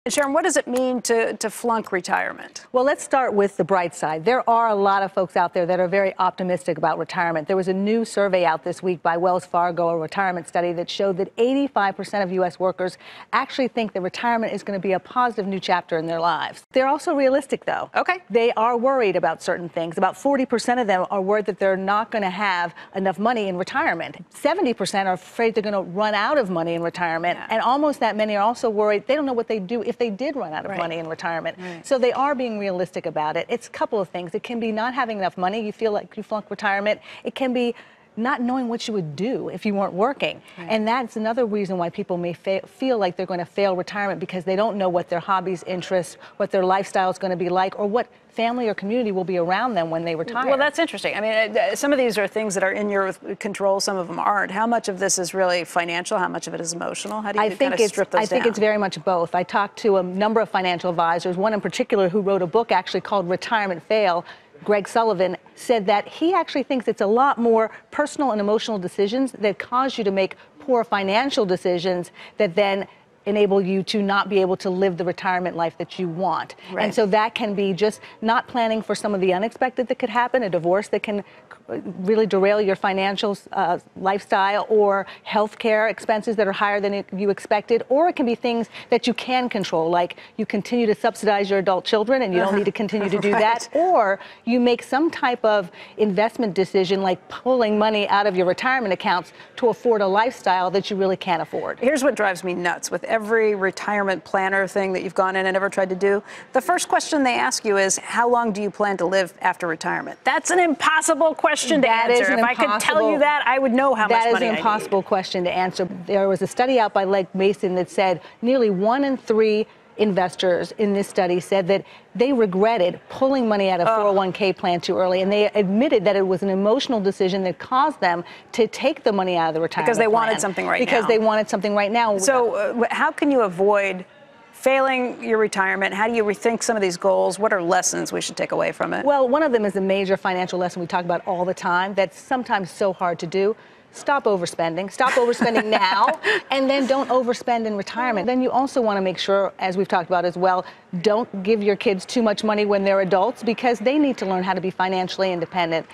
And Sharon, what does it mean to flunk retirement? Well, let's start with the bright side. There are a lot of folks out there that are very optimistic about retirement. There was a new survey out this week by Wells Fargo, a retirement study that showed that 85% of U.S. workers actually think that retirement is going to be a positive new chapter in their lives. They're also realistic, though. Okay. They are worried about certain things. About 40% of them are worried that they're not going to have enough money in retirement. 70% are afraid they're going to run out of money in retirement. Yeah. And almost that many are also worried they don't know what they'd do if they did run out of money in retirement. So they are being realistic about it. It's a couple of things. It can be not having enough money. You feel like you flunk retirement. It can be not knowing what you would do if you weren't working. And that's another reason why people may feel like they're going to fail retirement, because they don't know what their hobbies, interests, what their lifestyle is going to be like, or what family or community will be around them when they retire. Well, that's interesting. I mean, some of these are things that are in your control. Some of them aren't. How much of this is really financial? How much of it is emotional? How do you kind of strip those down? I think it's very much both. I talked to a number of financial advisors, one in particular who wrote a book actually called Retirement Fail. Greg Sullivan said that he actually thinks it's a lot more personal and emotional decisions that cause you to make poor financial decisions that then enable you to not be able to live the retirement life that you want. And so that can be just not planning for some of the unexpected that could happen, a divorce that can really derail your financial lifestyle, or healthcare expenses that are higher than you expected, or it can be things that you can control, like you continue to subsidize your adult children and you don't need to continue to do that, or you make some type of investment decision like pulling money out of your retirement accounts to afford a lifestyle that you really can't afford. Here's what drives me nuts with every retirement planner thing that you've gone in and ever tried to do. The first question they ask you is, how long do you plan to live after retirement? That's an impossible question to answer. If I could tell you that, I would know how much money I need. That is an impossible question to answer. There was a study out by Legg Mason that said nearly 1 in 3 investors in this study said that they regretted pulling money out of 401k plan too early, and they admitted that it was an emotional decision that caused them to take the money out of the retirement because they plan. wanted something right now. Because they wanted something right now. So how can you avoid failing your retirement? How do you rethink some of these goals? What are lessons we should take away from it? Well, one of them is a major financial lesson we talk about all the time that's sometimes so hard to do. Stop overspending. Stop overspending now, and then don't overspend in retirement. Then you also want to make sure, as we've talked about as well, don't give your kids too much money when they're adults, because they need to learn how to be financially independent.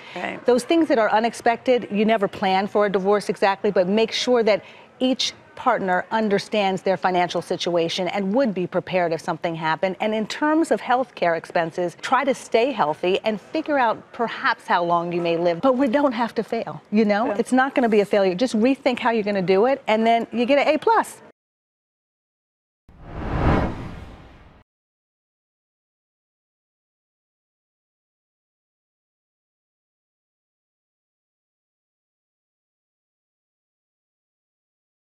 Those things that are unexpected, you never plan for a divorce exactly, but make sure that each partner understands their financial situation and would be prepared if something happened. And in terms of health care expenses, try to stay healthy and figure out perhaps how long you may live. But we don't have to fail, you know? It's not going to be a failure. Just rethink how you're going to do it, and then you get an A+.